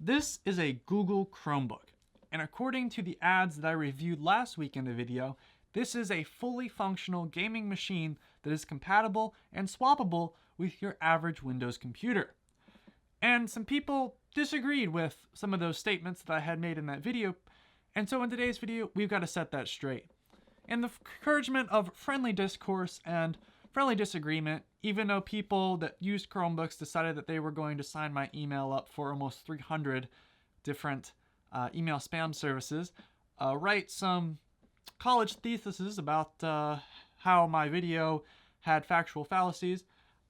This is a Google Chromebook, and according to the ads that I reviewed last week in the video, this is a fully functional gaming machine that is compatible and swappable with your average Windows computer. And some people disagreed with some of those statements that I had made in that video, and so in today's video, we've got to set that straight. In the encouragement of friendly discourse and friendly disagreement, even though people that used Chromebooks decided that they were going to sign my email up for almost 300 different email spam services, write some college theses about how my video had factual fallacies.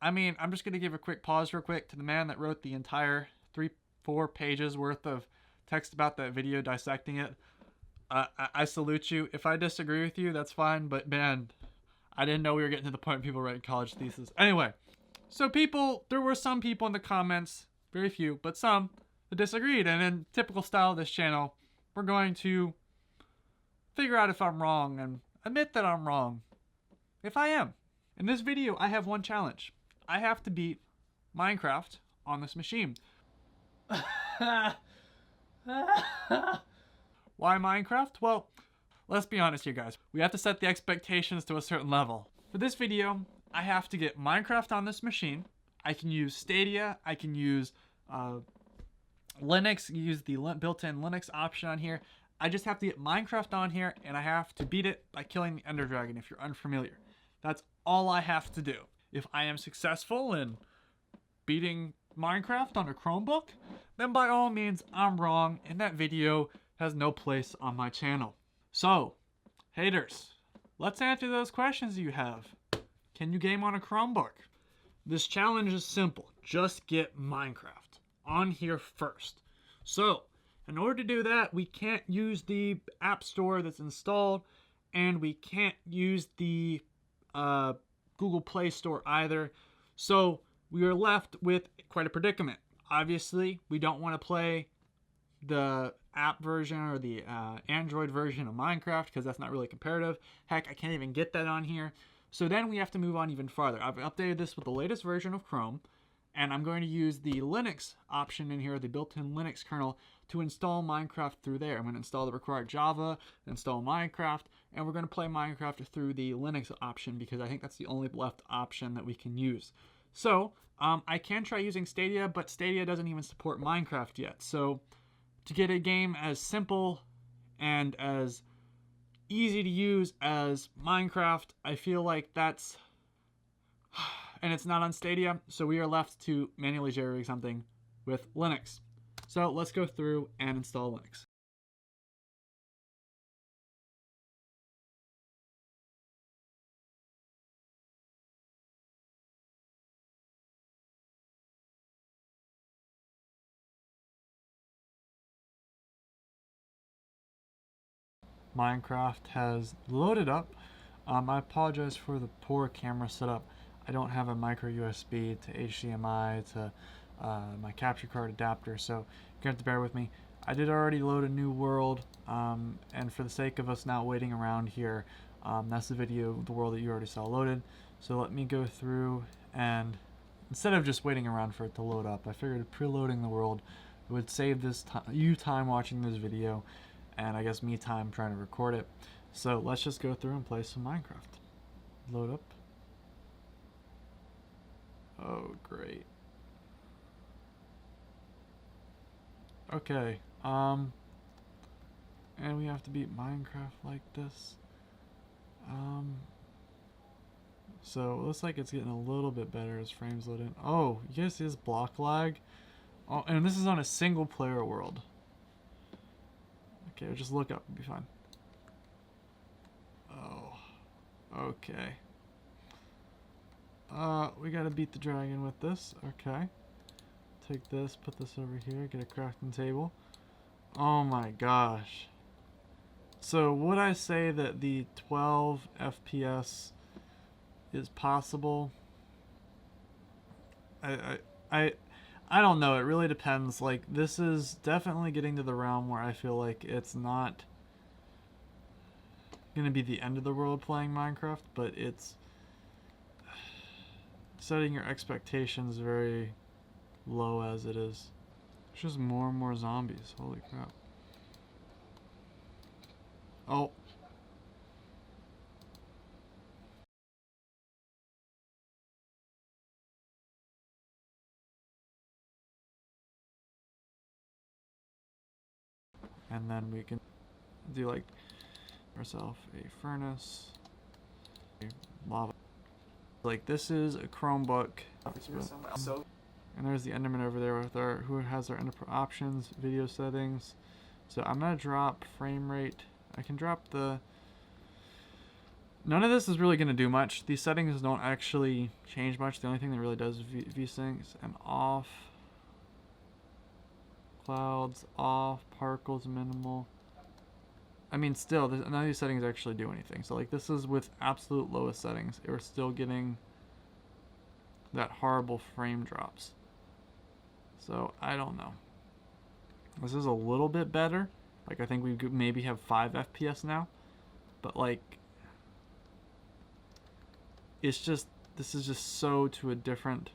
I mean, I'm just going to give a quick pause real quick to the man that wrote the entire 3-4 pages worth of text about that video dissecting it. I salute you. If I disagree with you, that's fine, but man, I didn't know we were getting to the point of people writing college theses. Anyway, so there were some people in the comments, very few, but some, that disagreed. And in typical style of this channel, we're going to figure out if I'm wrong and admit that I'm wrong. If I am. In this video, I have one challenge. I have to beat Minecraft on this machine. Why Minecraft? Well, let's be honest here, guys. We have to set the expectations to a certain level. For this video, I have to get Minecraft on this machine. I can use Stadia. I can use Linux, use the built-in Linux option on here. I just have to get Minecraft on here, and I have to beat it by killing the Ender Dragon if you're unfamiliar. That's all I have to do. If I am successful in beating Minecraft on a Chromebook, then by all means, I'm wrong, and that video has no place on my channel. So, haters, let's answer those questions you have. Can you game on a Chromebook? This challenge is simple. Just get Minecraft on here first. So, in order to do that, we can't use the App Store that's installed, and we can't use the Google Play Store either. So, we are left with quite a predicament. Obviously, we don't want to play the app version or the Android version of Minecraft because that's not really comparative. Heck, I can't even get that on here. So then we have to move on even farther. I've updated this with the latest version of Chrome, and I'm going to use the Linux option in here, the built-in Linux kernel, to install Minecraft through there. I'm going to install the required Java, install Minecraft, and we're going to play Minecraft through the Linux option because I think that's the only left option that we can use. So I can try using Stadia, but Stadia doesn't even support Minecraft yet. So to get a game as simple and as easy to use as Minecraft, I feel like that's... and it's not on Stadia, so we are left to manually jerry-rig something with Linux. So let's go through and install Linux. Minecraft has loaded up. I apologize for the poor camera setup. I don't have a micro USB to HDMI to my capture card adapter, so you're gonna have to bear with me. I did already load a new world, and for the sake of us not waiting around here, that's the video of the world that you already saw loaded. So let me go through, and instead of just waiting around for it to load up, I figured preloading the world would save this you time watching this video, and I guess me time trying to record it. So let's just go through and play some Minecraft. Load up. Oh, great. Okay, and we have to beat Minecraft like this. So it looks like it's getting a little bit better as frames load in. Oh, you guys see this block lag? Oh, and this is on a single player world. Okay, just look up, it'll be fine. Oh, okay. We gotta beat the dragon with this. Okay. Take this, put this over here, get a crafting table. Oh my gosh. So would I say that the 12 FPS is possible? I don't know. It really depends. Like, this is definitely getting to the realm where I feel like it's not going to be the end of the world playing Minecraft, but it's setting your expectations very low as it is. It's just more and more zombies. Holy crap. Oh. And then we can do like ourselves a furnace, a lava. Like this is a Chromebook. And there's the Enderman over there with our who has our Ender options, video settings. So I'm gonna drop frame rate. I can drop the. None of this is really gonna do much. These settings don't actually change much. The only thing that really does is VSyncs. I'm off. Clouds off. Particles minimal. I mean, still, none of these settings actually do anything. So like this is with absolute lowest settings. We're still getting that horrible frame drops. So I don't know. This is a little bit better. Like I think we could maybe have 5 FPS now. But like, it's just, this is just so to a different,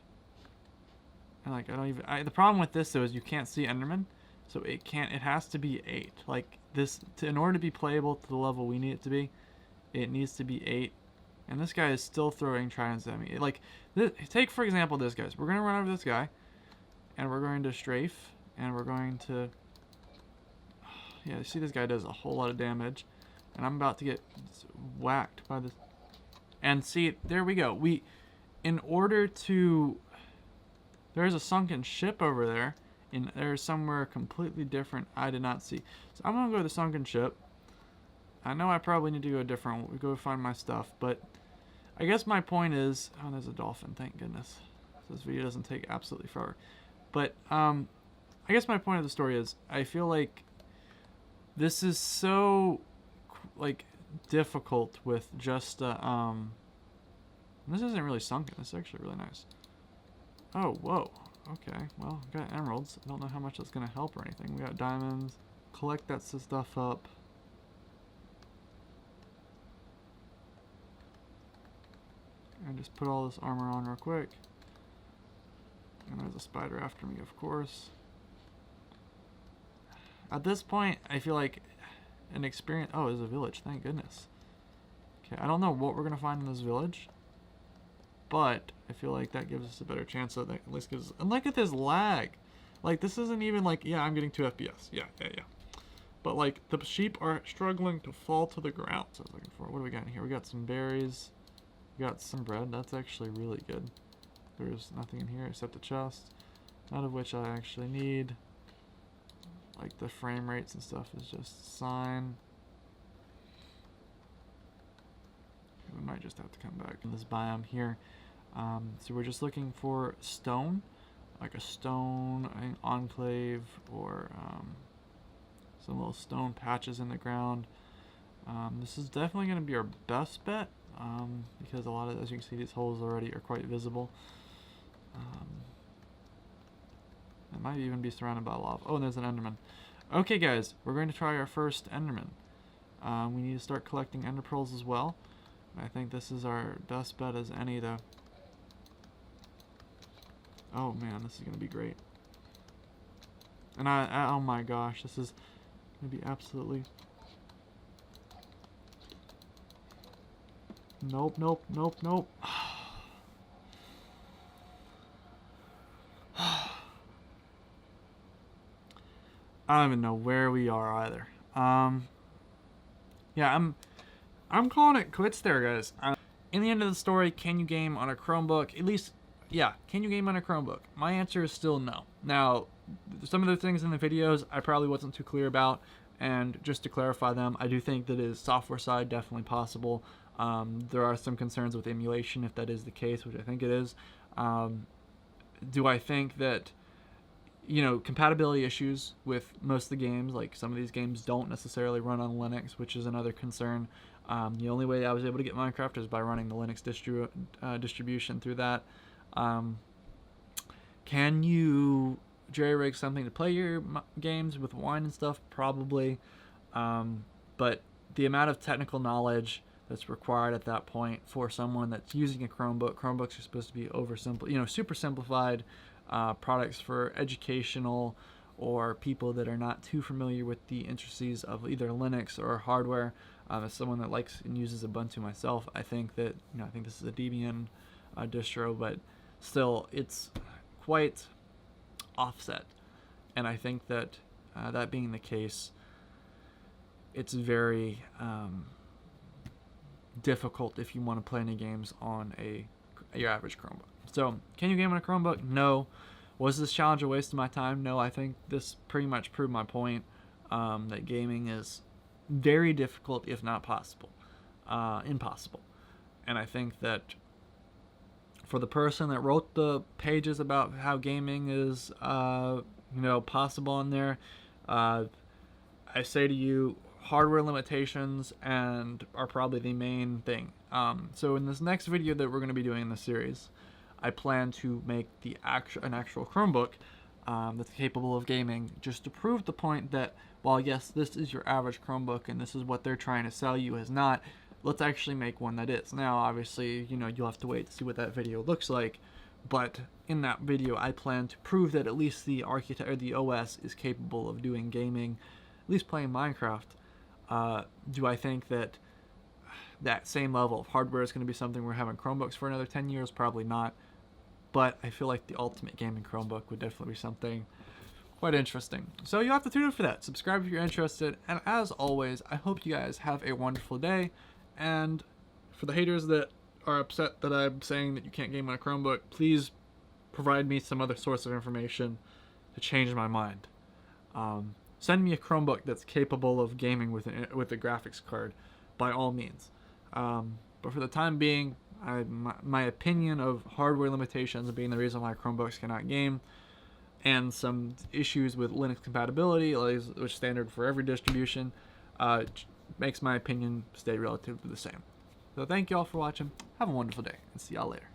and like I don't even, the problem with this though is you can't see Enderman. So it has to be 8. Like this, in order to be playable to the level we need it to be, it needs to be 8. And this guy is still throwing tridents at me. Like, take for example this guy. We're going to run over this guy. And we're going to strafe. And we're going to... Yeah, you see this guy does a whole lot of damage. And I'm about to get whacked by this. And see, there we go. In order to... There's a sunken ship over there. And there's somewhere completely different I did not see. So I'm going to go to the sunken ship. I know I probably need to go a different, go find my stuff, but I guess my point is, oh, there's a dolphin, thank goodness. So this video doesn't take absolutely forever. But I guess my point of the story is, I feel like this is so like difficult with just this isn't really sunken. This is actually really nice. Oh, whoa. Okay, well, we got emeralds. I don't know how much that's gonna help or anything. We got diamonds. Collect that stuff up. And just put all this armor on real quick. And there's a spider after me, of course. At this point, I feel like an experience... Oh, there's a village, thank goodness. Okay, I don't know what we're going to find in this village. But I feel like that gives us a better chance of that at least gives us... And look at this lag! Like, this isn't even like... Yeah, I'm getting 2 FPS. Yeah. But, like, the sheep are struggling to fall to the ground. So I was looking for... What do we got in here? We got some berries. We got some bread. That's actually really good. There's nothing in here except the chest. None of which I actually need. Like, the frame rates and stuff is just sign. We might just have to come back in this biome here. So we're just looking for stone. Like a stone enclave or some little stone patches in the ground. This is definitely going to be our best bet because a lot of, as you can see, these holes already are quite visible. It might even be surrounded by lava. Oh, and there's an Enderman. Okay, guys, we're going to try our first Enderman. We need to start collecting Ender pearls as well. I think this is our best bet as any to... Oh man, this is going to be great. And oh my gosh, this is going to be absolutely... Nope. I don't even know where we are either. Yeah, I'm calling it quits there, guys. In the end of the story, can you game on a Chromebook? At least, yeah, can you game on a Chromebook? My answer is still no. Now, some of the things in the videos I probably wasn't too clear about, and just to clarify them, I do think that is software side definitely possible. There are some concerns with emulation if that is the case, which I think it is. Do I think that, you know, compatibility issues with most of the games, like some of these games don't necessarily run on Linux, which is another concern. The only way I was able to get Minecraft is by running the Linux distribution through that. Can you jerry-rig something to play your games with wine and stuff? Probably. But the amount of technical knowledge that's required at that point for someone that's using a Chromebook. Chromebooks are supposed to be super simplified products for educational or people that are not too familiar with the intricacies of either Linux or hardware. As someone that likes and uses Ubuntu myself, I think that I think this is a Debian distro, but still it's quite offset, and I think that that being the case, it's very difficult if you want to play any games on your average Chromebook. So, can you game on a Chromebook? No. Was this challenge a waste of my time? No. I think this pretty much proved my point that gaming is very difficult, if not possible, impossible. And I think that for the person that wrote the pages about how gaming is, possible in there, I say to you, hardware limitations are probably the main thing. So in this next video that we're going to be doing in the series, I plan to make an actual Chromebook that's capable of gaming, just to prove the point that while yes, this is your average Chromebook and this is what they're trying to sell you as not, let's actually make one that is. Now obviously, you'll have to wait to see what that video looks like, but in that video I plan to prove that at least the the OS is capable of doing gaming, at least playing Minecraft. Do I think that that same level of hardware is going to be something we're having Chromebooks for another 10 years? Probably not. But I feel like the ultimate gaming Chromebook would definitely be something quite interesting. So you'll have to tune in for that. Subscribe if you're interested. And as always, I hope you guys have a wonderful day. And for the haters that are upset that I'm saying that you can't game on a Chromebook, please provide me some other source of information to change my mind. Send me a Chromebook that's capable of gaming with a graphics card, by all means. But for the time being, my opinion of hardware limitations being the reason why Chromebooks cannot game, and some issues with Linux compatibility, which is standard for every distribution, makes my opinion stay relatively the same. So thank you all for watching. Have a wonderful day, and see y'all later.